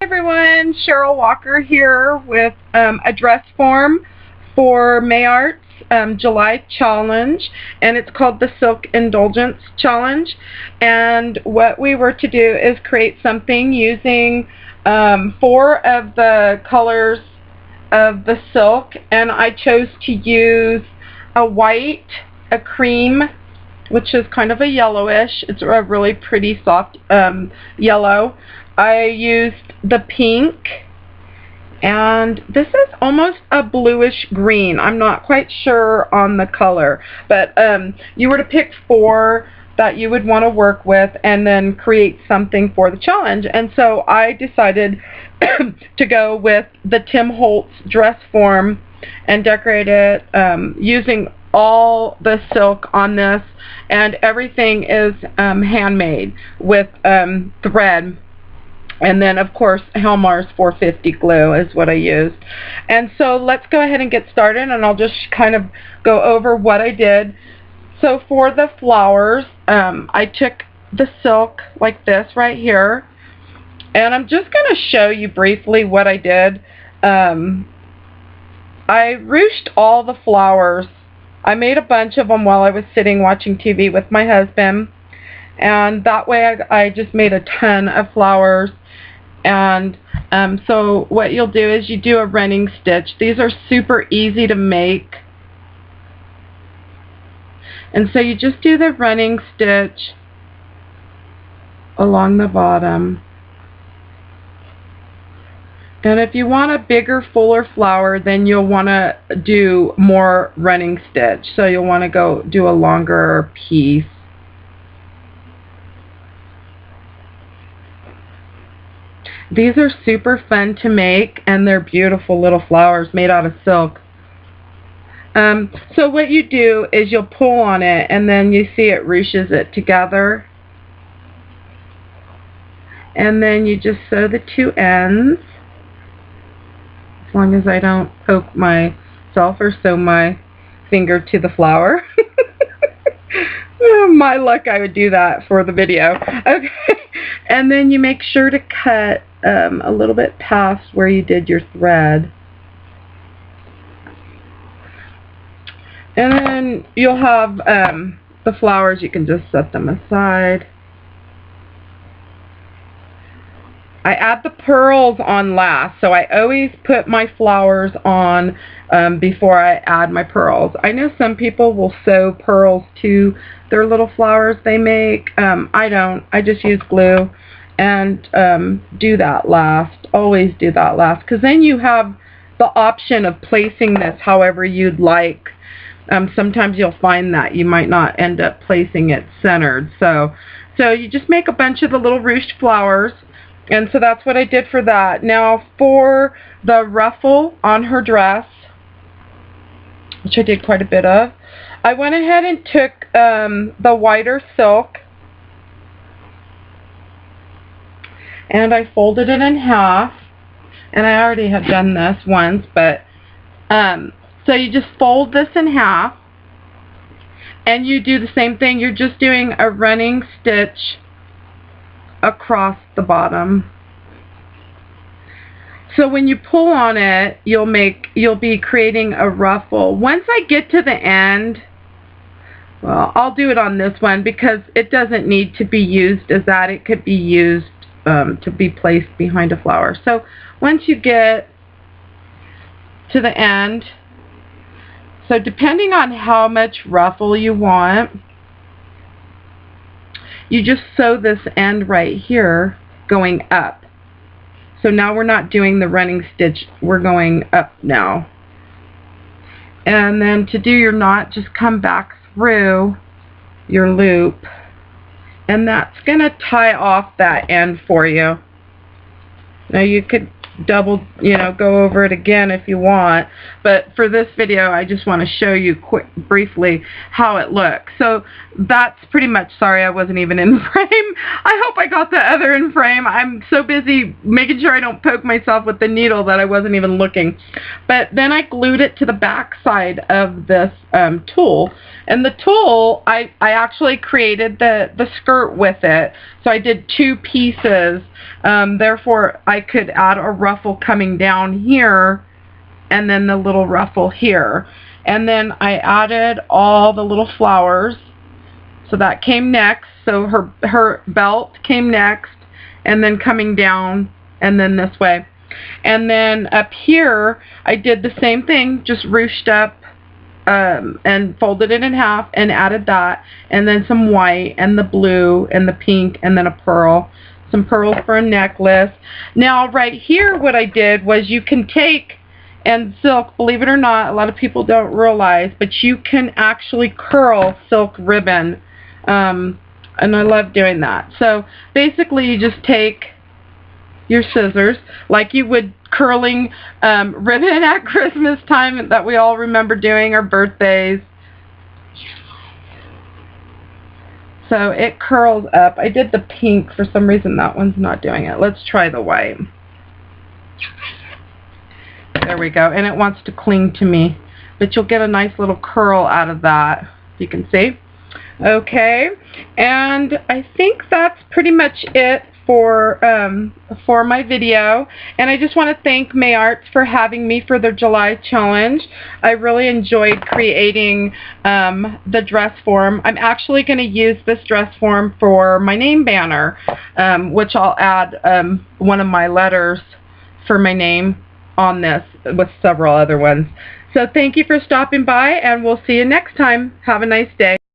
Everyone, Cheryl Walker here with a dress form for May Art's July challenge, and it's called the Silk Indulgence Challenge. And what we were to do is create something using 4 of the colors of the silk, and I chose to use a white, a cream, which is kind of a yellowish. It's a really pretty soft yellow. I used the pink, and this is almost a bluish green. I'm not quite sure on the color, but you were to pick 4 that you would want to work with and then create something for the challenge. And so I decided to go with the Tim Holtz dress form and decorate it using all the silk on this, and everything is handmade with thread. And then, of course, Helmars 450 glue is what I used. And so let's go ahead and get started, and I'll just kind of go over what I did. So for the flowers, I took the silk like this right here, and I'm just going to show you briefly what I did. I ruched all the flowers. I made a bunch of them while I was sitting watching TV with my husband, and that way I just made a ton of flowers. And so what you'll do is you do a running stitch. These are super easy to make, and so you just do the running stitch along the bottom. And if you want a bigger, fuller flower, then you'll want to do more running stitch. So you'll want to go do a longer piece. These are super fun to make, and they're beautiful little flowers made out of silk. So what you do is you'll pull on it, and then you see it ruches it together. And then you just sew the 2 ends. As long as I don't poke myself or sew my finger to the flower. My luck, I would do that for the video. Okay, and then you make sure to cut a little bit past where you did your thread. And then you'll have the flowers, you can just set them aside. I add the pearls on last, so I always put my flowers on before I add my pearls. I know some people will sew pearls to their little flowers they make. I don't. I just use glue and do that last. Always do that last, because then you have the option of placing this however you'd like. Sometimes you'll find that you might not end up placing it centered. So you just make a bunch of the little ruched flowers. And so that's what I did for that. Now for the ruffle on her dress, which I did quite a bit of, I went ahead and took the whiter silk, and I folded it in half. And I already had done this once, but so you just fold this in half, and you do the same thing. You're just doing a running stitch across the bottom. So when you pull on it, you'll be creating a ruffle. Once I get to the end, well, I'll do it on this one because it doesn't need to be used as that. It could be used to be placed behind a flower. So once you get to the end, so depending on how much ruffle you want, you just sew this end right here going up. So now we're not doing the running stitch, we're going up now. And then to do your knot, just come back through your loop, and that's going to tie off that end for you. Now you could double, go over it again if you want. But for this video, I just want to show you briefly how it looks. So that's pretty much, sorry I wasn't even in frame. I hope I got the other in frame. I'm so busy making sure I don't poke myself with the needle that I wasn't even looking. But then I glued it to the back side of this tool. And the tool, I actually created the skirt with it. So I did 2 pieces. Therefore, I could add a ruffle coming down here and then the little ruffle here. And then I added all the little flowers. So that came next. So her belt came next, and then coming down, and then this way. And then up here, I did the same thing, just ruched up and folded it in half and added that, and then some white and the blue and the pink and then a pearl. Some pearls for a necklace. Now right here what I did was, you can take and silk, believe it or not, a lot of people don't realize, but you can actually curl silk ribbon, and I love doing that. So basically you just take your scissors like you would curling ribbon at Christmas time that we all remember doing, our birthdays. So it curls up. I did the pink. For some reason that one's not doing it. Let's try the white. There we go. And it wants to cling to me. But you'll get a nice little curl out of that. You can see. Okay. And I think that's pretty much it for my video. And I just want to thank May Arts for having me for their July challenge. I really enjoyed creating the dress form. I'm actually going to use this dress form for my name banner, which I'll add one of my letters for my name on this with several other ones. So thank you for stopping by, and we'll see you next time. Have a nice day.